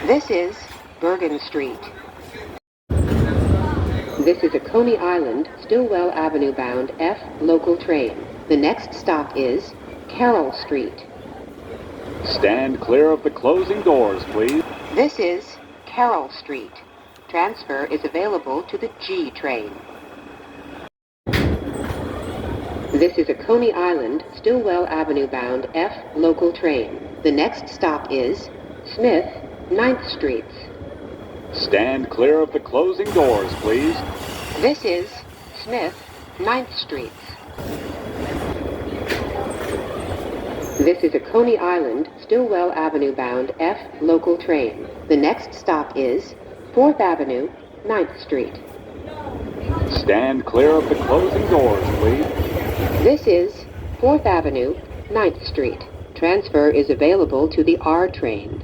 This is Bergen Street. This is a Coney Island, Stillwell Avenue bound F local train. The next stop is Carroll Street. Stand clear of the closing doors, please. This is Carroll Street. Transfer is available to the G train. This is a Coney Island, Stillwell Avenue bound F local train. The next stop is Smith, 9th Streets. Stand clear of the closing doors, please. This is Smith, 9th Streets. This is a Coney Island, Stillwell Avenue bound F local train. The next stop is 4th Avenue, 9th Street. Stand clear of the closing doors, please. This is 4th Avenue, 9th Street. Transfer is available to the R train.